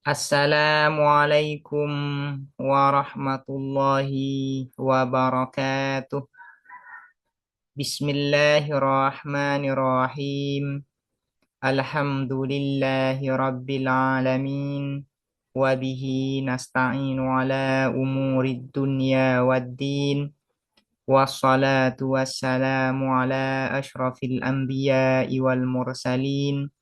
Assalamualaikum warahmatullahi wabarakatuh. Bismillahirrahmanirrahim. Alhamdulillahi rabbil alamin. Wabihi nasta'inu ala umurid dunya waddin. Wassalatu wassalamu ala ashrafil anbiya'i wal mursalin.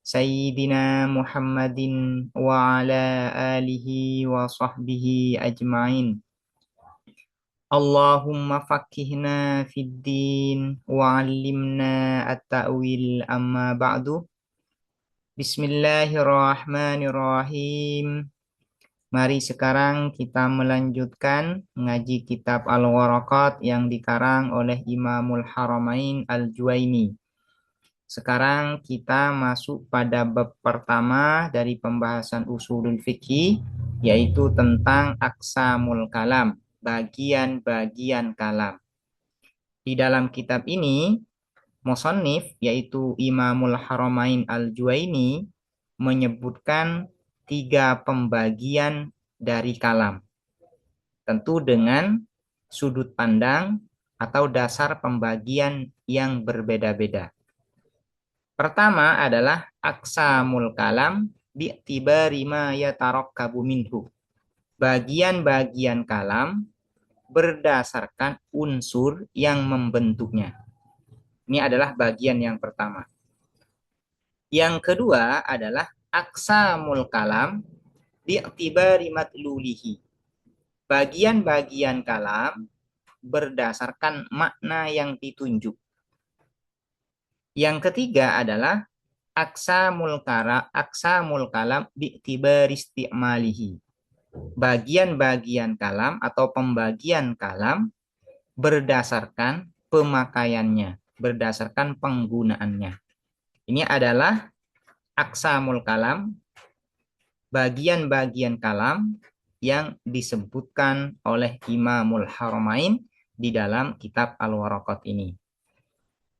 Sayyidina Muhammadin wa ala alihi wa sahbihi ajma'in. Allahumma faqihna fid din wa 'allimna at-ta'wil amma ba'du. Bismillahirrahmanirrahim. Mari sekarang kita melanjutkan ngaji kitab Al-Waraqat yang dikarang oleh Imamul Haramain Al-Juwaini. Sekarang kita masuk pada bab pertama dari pembahasan usulul fikih, yaitu tentang aqsamul kalam, bagian-bagian kalam. Di dalam kitab ini, musannif yaitu Imamul Haramain Al-Juwaini menyebutkan 3 pembagian dari kalam. Tentu dengan sudut pandang atau dasar pembagian yang berbeda-beda. Pertama adalah aqsamul kalam bi'tibari ma yatarakkabu minhu. Bagian-bagian kalam berdasarkan unsur yang membentuknya. Ini adalah bagian yang pertama. Yang kedua adalah aqsamul kalam bi'tibari matlulihi. Bagian-bagian kalam berdasarkan makna yang ditunjuk. Yang ketiga adalah aqsamul kalam bi'tibari isti'malihi. Bagian-bagian kalam atau pembagian kalam berdasarkan pemakaiannya, berdasarkan penggunaannya. Ini adalah aqsamul kalam, bagian-bagian kalam yang disebutkan oleh Imamul Haramain di dalam kitab Al-Waraqat ini.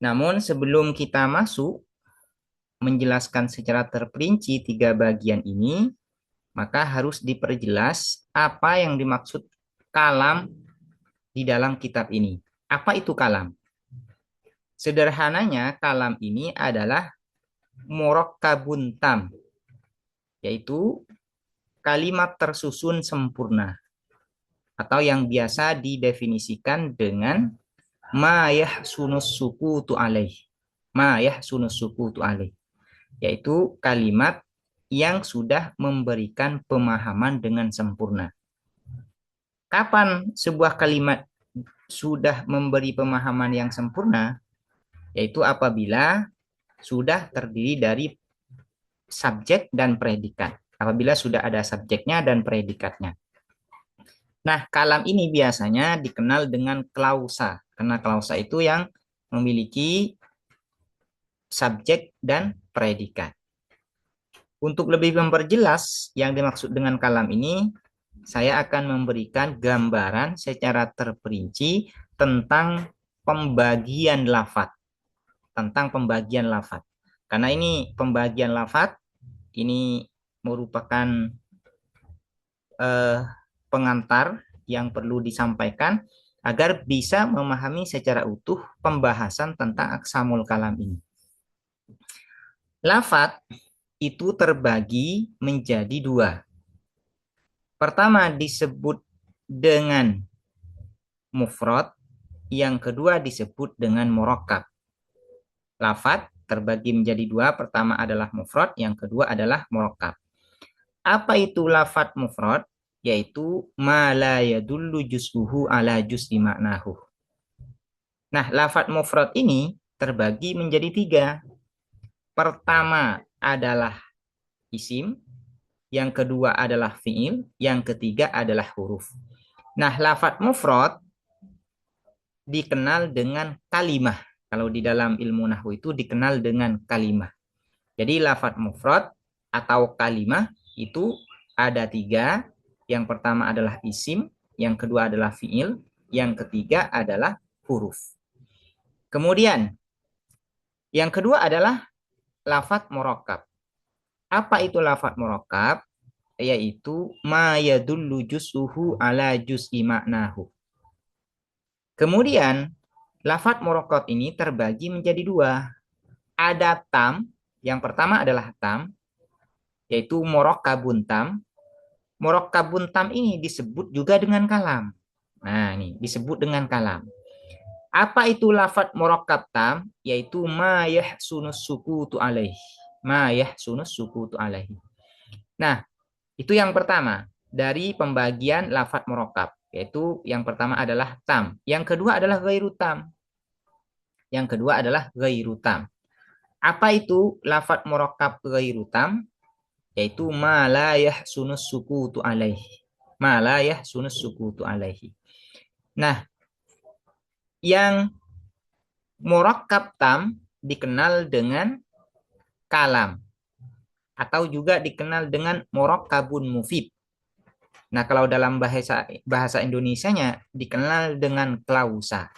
Namun sebelum kita masuk menjelaskan secara terperinci 3 bagian ini, maka harus diperjelas apa yang dimaksud kalam di dalam kitab ini. Apa itu kalam? Sederhananya, kalam ini adalah murakkabun tam, yaitu kalimat tersusun sempurna, atau yang biasa didefinisikan dengan ma yahsunus sukutu alaih. Ma yahsunus sukutu alaih, yaitu kalimat yang sudah memberikan pemahaman dengan sempurna. Kapan sebuah kalimat sudah memberi pemahaman yang sempurna? Yaitu apabila sudah terdiri dari subjek dan predikat. Apabila sudah ada subjeknya dan predikatnya. Nah, kalam ini biasanya dikenal dengan klausa. Karena klausa itu yang memiliki subjek dan predikat. Untuk lebih memperjelas yang dimaksud dengan kalam ini, saya akan memberikan gambaran secara terperinci tentang pembagian lafaz. Tentang pembagian lafaz. Karena ini pembagian lafaz, ini merupakan pengantar yang perlu disampaikan agar bisa memahami secara utuh pembahasan tentang aqsamul kalam ini. Lafaz itu terbagi menjadi 2. Pertama disebut dengan mufrad, yang kedua disebut dengan murakkab. Lafaz terbagi menjadi 2, pertama adalah mufrad, yang kedua adalah murakkab. Apa itu lafaz mufrad? Yaitu ma la yadullu juz'uhu ala juz'i ma'nahu. Nah, lafaz mufrad ini terbagi menjadi 3. Pertama adalah isim, yang kedua adalah fi'il, yang ketiga adalah huruf. Nah, lafaz mufrad dikenal dengan kalimah. Kalau di dalam ilmu nahwu itu dikenal dengan kalimah. Jadi lafaz mufrad atau kalimah itu ada 3. Yang pertama adalah isim, yang kedua adalah fi'il, yang ketiga adalah huruf. Kemudian, yang kedua adalah lafaz murakkab. Apa itu lafaz murakkab? yaitu ma yadullu juz'uhu ala juz'i ma'nahu. Kemudian lafadz murakkab ini terbagi menjadi dua. Ada tam, yang pertama adalah tam, yaitu murakkabun tam. Murakkabun tam ini disebut juga dengan kalam. Nah, ini disebut dengan kalam. Apa itu lafadz murakkab tam? Yaitu ma yahsunus sukutu alaih. Ma yahsunus sukutu alaih. Nah, itu yang pertama dari pembagian lafadz murakkab, yaitu yang pertama adalah tam. Yang kedua adalah ghairu tam. Yang kedua adalah ghairu tam. Apa itu lafadz murakkab ghairu tam? Yaitu ma la yahsunus sukutu alaih. Ma la yahsunus sukutu alaihi. Nah, yang murakkab tam dikenal dengan kalam atau juga dikenal dengan murakkabun mufid. Nah, kalau dalam bahasa Indonesianya dikenal dengan klausa.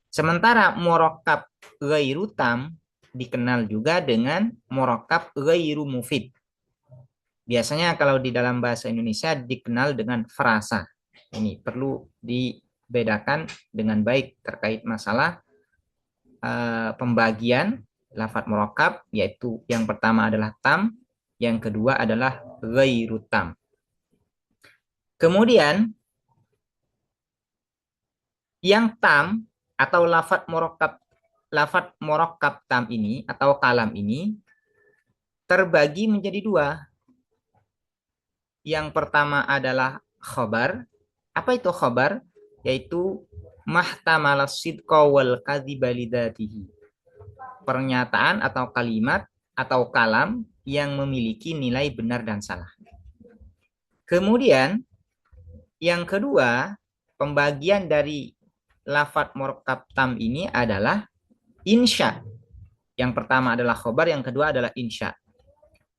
Sementara murakkab ghairu tam dikenal juga dengan murakkab ghairu mufid. Biasanya kalau di dalam bahasa Indonesia dikenal dengan frasa. Ini perlu dibedakan dengan baik terkait masalah pembagian lafadz murakkab, yaitu yang pertama adalah tam, yang kedua adalah ghairu tam. Kemudian yang tam atau lafadz murakkab tam ini atau kalam ini terbagi menjadi dua. Yang pertama adalah khobar. Apa itu khobar? Yaitu mahtamala sidqa wal kadhiba lidatihi. Pernyataan atau kalimat atau kalam yang memiliki nilai benar dan salah. Kemudian yang kedua, pembagian dari lafadz murakkab tam ini adalah insya. Yang pertama adalah khobar, yang kedua adalah insya.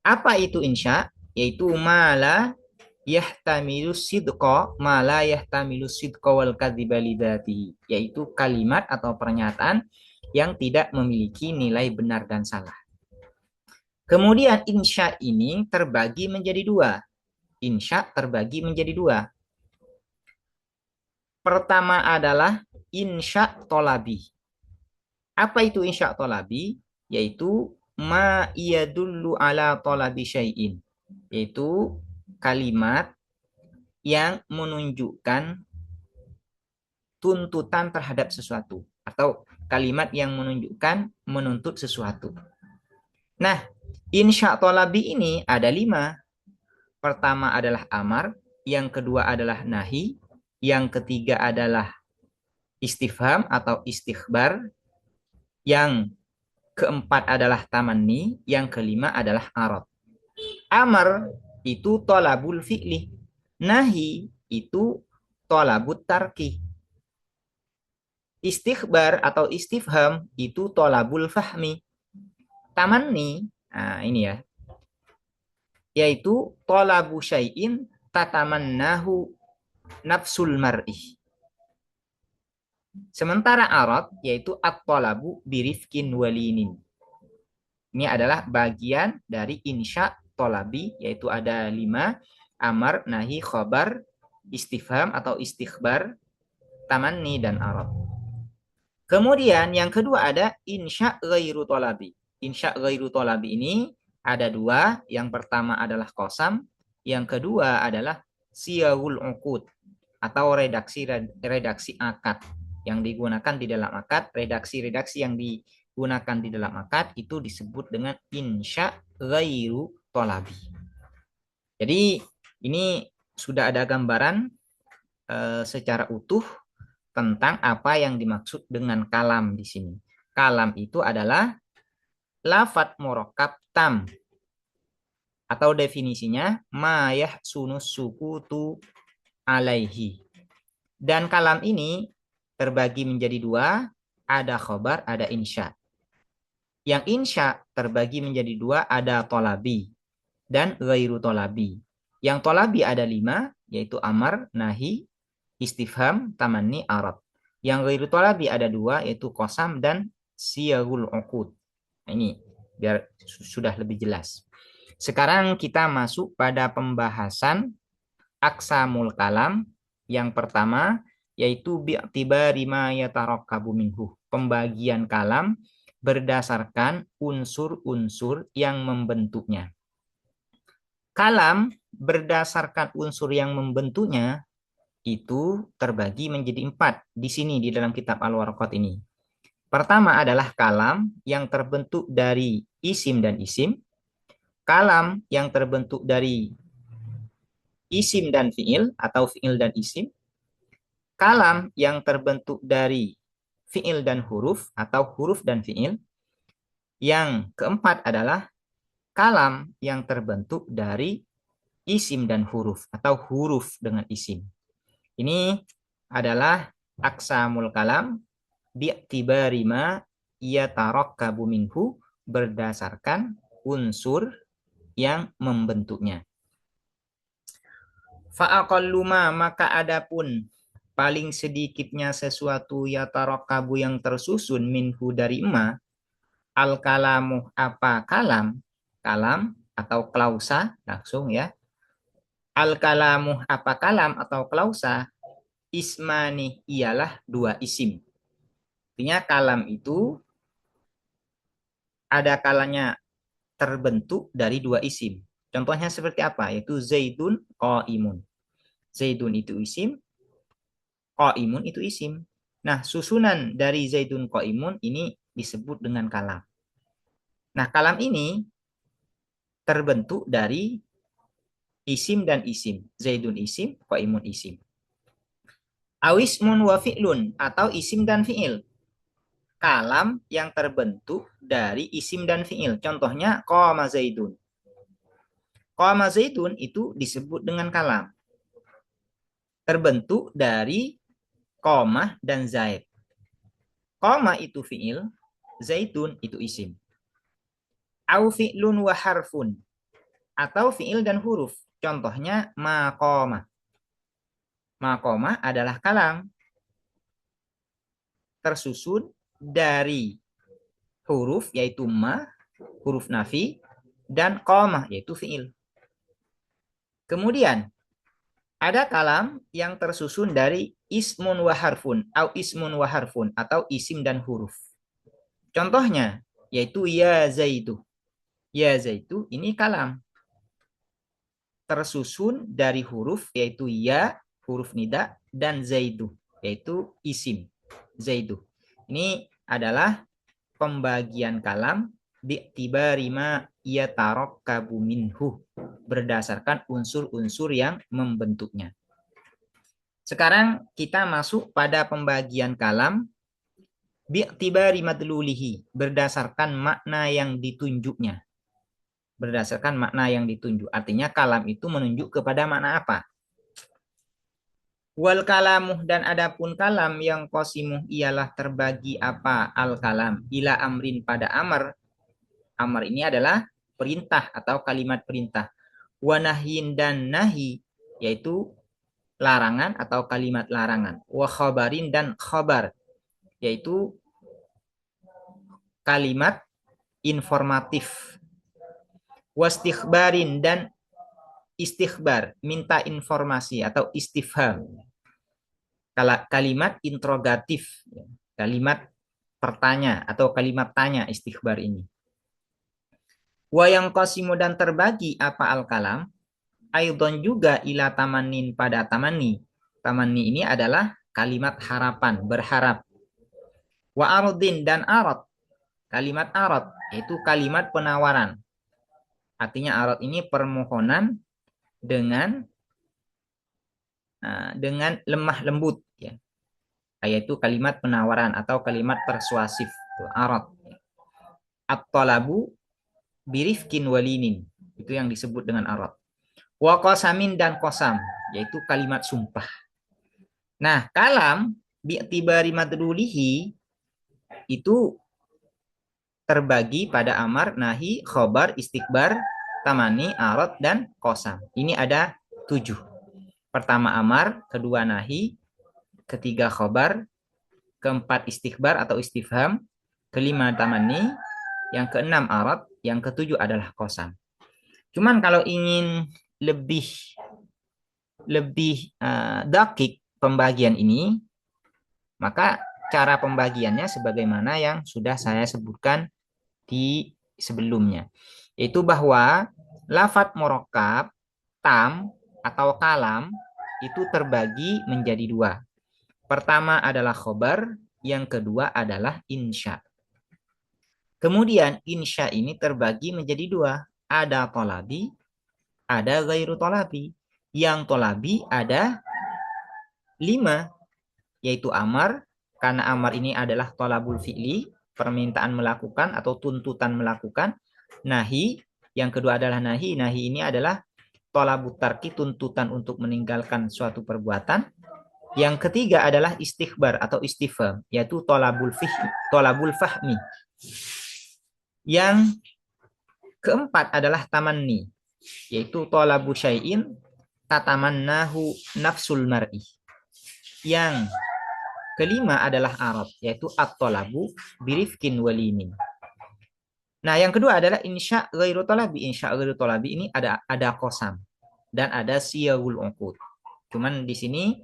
Apa itu insya? Yaitu mala yahtamilu sidqa, mala yahtamilu sidqa wal kadhiba lidatihi. Yaitu kalimat atau pernyataan yang tidak memiliki nilai benar dan salah. Kemudian insya ini terbagi menjadi dua. Insya terbagi menjadi dua. Pertama adalah insya tolabi. Apa itu insya tolabi? Yaitu ma yadullu ala tolabi syai'in. Yaitu kalimat yang menunjukkan tuntutan terhadap sesuatu. Atau kalimat yang menunjukkan menuntut sesuatu. Nah, insya tolabi ini ada 5. Pertama adalah amar, yang kedua adalah nahi, yang ketiga adalah istifham atau istikhbar, yang keempat adalah tamanni, yang kelima adalah arad. Amar itu tolabul fi'li, nahi itu tolabut tarki, istikhbar atau istifham itu tolabul fahmi, tamanni, nah ini ya, yaitu tolabu syai'in tatamannahu nafsul mar'i. Sementara arad yaitu at-talabu birifkin walinin. Ini adalah bagian dari insya tolabi, yaitu ada 5, amar, nahi, khobar, istifham atau istikhbar, tamanni, dan arad. Kemudian yang kedua ada insya ghairu tolabi. Insya ghairu tolabi ini ada 2. Yang pertama adalah qasam, yang kedua adalah siyagul uqud atau redaksi akad yang digunakan di dalam akad. Redaksi yang digunakan di dalam akad itu disebut dengan insya ghairu tolabi. Jadi ini sudah ada gambaran secara utuh tentang apa yang dimaksud dengan kalam di sini. Kalam itu adalah lafadz murakkab tam, atau definisinya ma yahsunus sukutu alaihi. Dan kalam ini terbagi menjadi 2, ada khobar, ada insya. Yang insya terbagi menjadi 2, ada tolabi dan ghairu tolabi. Yang tolabi ada 5, yaitu amar, nahi, istifham, tamanni, arad. Yang ghairu tolabi ada 2, yaitu qasam dan siyagul uqud. Nah, ini biar sudah lebih jelas. Sekarang kita masuk pada pembahasan aqsamul kalam. Yang pertama yaitu bi'tibari ma yatarakkabu minhu. Pembagian kalam berdasarkan unsur-unsur yang membentuknya. Kalam berdasarkan unsur yang membentuknya itu terbagi menjadi 4 di sini di dalam kitab Al-Waraqat ini. Pertama adalah kalam yang terbentuk dari isim dan isim, kalam yang terbentuk dari isim dan fiil atau fiil dan isim, kalam yang terbentuk dari fiil dan huruf atau huruf dan fiil. Yang keempat adalah kalam yang terbentuk dari isim dan huruf atau huruf dengan isim. Ini adalah aqsamul kalam bi'tibari ma yatarakkabu minhu, berdasarkan unsur yang membentuknya. Fa'aqalluma, maka adapun paling sedikitnya sesuatu yatarakkabu yang tersusun minhu dari ma, al kalamu apa kalam, kalam atau klausa langsung ya. Al kalamu apa kalam atau klausa, ismani ialah 2 isim. Artinya kalam itu ada kalanya terbentuk dari 2 isim. Contohnya seperti apa? Yaitu Zaidun qaimun. Zaidun itu isim, qaimun itu isim. Nah, susunan dari Zaidun qaimun ini disebut dengan kalam. Nah, kalam ini terbentuk dari isim dan isim. Zaidun isim, qaimun isim. Awismun wa fi'lun, atau isim dan fi'il. Kalam yang terbentuk dari isim dan fi'il. Contohnya qama Zaidun. Qama Zaidun itu disebut dengan kalam. Terbentuk dari qamah dan zaid. Qama itu fi'il, Zaidun itu isim. Au fi'lun wa harfun, atau fi'il dan huruf. Contohnya maqamah. Maqamah adalah kalam tersusun dari huruf yaitu ma, huruf nafi, dan qamah yaitu fi'il. Kemudian ada kalam yang tersusun dari ismun wa harfun atau ismun wa harfun atau isim dan huruf. Contohnya yaitu ya zaitu. Ya zaitu ini kalam tersusun dari huruf yaitu ya, huruf nida, dan zaidu yaitu isim zaidu. Ini adalah pembagian kalam bi'tibari ma yatarakkabu minhu, berdasarkan unsur-unsur yang membentuknya. Sekarang kita masuk pada pembagian kalam bi'tibari madlulihi, berdasarkan makna yang ditunjuknya. Berdasarkan makna yang ditunjuk. Artinya kalam itu menunjuk kepada makna apa? Wal kalamuh, dan adapun kalam yang qasimuh ialah terbagi apa al kalam ila amrin pada amar. Amar ini adalah perintah atau kalimat perintah. Wa nahyin, dan nahi yaitu larangan atau kalimat larangan. Wa khabarin, dan khabar yaitu kalimat informatif. Wa istikhbarin, dan istikhbar, minta informasi atau istifham. Kalimat interrogatif, kalimat pertanya atau kalimat tanya istikhbar ini. Wa yang qasimu, dan terbagi apa al-kalam, aidon juga ila tamanin pada tamani. Tamani ini adalah kalimat harapan, berharap. Wa aradin, dan arad. Kalimat arad yaitu kalimat penawaran. Artinya arad ini permohonan dengan lemah lembut ya. Yaitu kalimat penawaran atau kalimat persuasif, arad. At-talabu birifkin walinin, itu yang disebut dengan arad. Wa qasamin, dan qasam yaitu kalimat sumpah. Nah, kalam bi'tibari madlulihi itu terbagi pada amar, nahi, khobar, istikbar, tamani, arad, dan qasam. Ini ada 7. Pertama amar, kedua nahi, ketiga khobar, keempat istikbar atau istifham, kelima tamani, yang keenam arad, yang ketujuh adalah qasam. Cuman kalau ingin lebih lebih dakik pembagian ini, maka cara pembagiannya sebagaimana yang sudah saya sebutkan di sebelumnya, yaitu bahwa lafadz murakkab, tam atau kalam itu terbagi menjadi dua. Pertama adalah khobar, yang kedua adalah insya. Kemudian insya ini terbagi menjadi dua. Ada tolabi, ada ghairu tolabi. Yang tolabi ada 5, yaitu amar, karena amar ini adalah tolabul fi'li, permintaan melakukan atau tuntutan melakukan. Nahi, yang kedua adalah nahi. Nahi ini adalah tolabut tarki, tuntutan untuk meninggalkan suatu perbuatan. Yang ketiga adalah istighbar atau istifham, yaitu tolabul fahmi. Yang keempat adalah tamanni, yaitu tolabu syai'in tatamannahu nafsul mar'i. Yang kelima adalah arad, yaitu at-tolabu birifkin walinin. Nah, yang kedua adalah insya ghairu tolabi. Insya ghairu tolabi ini ada qasam dan ada siyagul uqud. Cuman di sini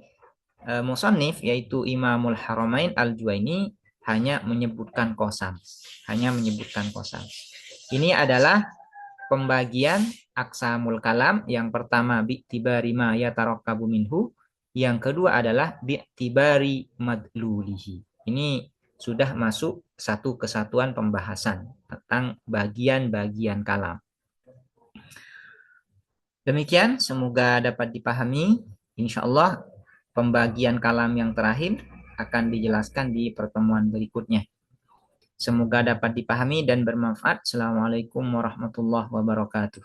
musannif, yaitu Imamul Haramain Al-Juwaini, hanya menyebutkan qasam. Ini adalah pembagian aqsamul kalam. Yang pertama bi'tibari ma yatarakkabu minhu, yang kedua adalah bi'tibari madlulihi. Ini sudah masuk satu kesatuan pembahasan tentang bagian-bagian kalam. Demikian, semoga dapat dipahami. Insya Allah pembagian kalam yang terakhir akan dijelaskan di pertemuan berikutnya. Semoga dapat dipahami dan bermanfaat. Assalamualaikum warahmatullahi wabarakatuh.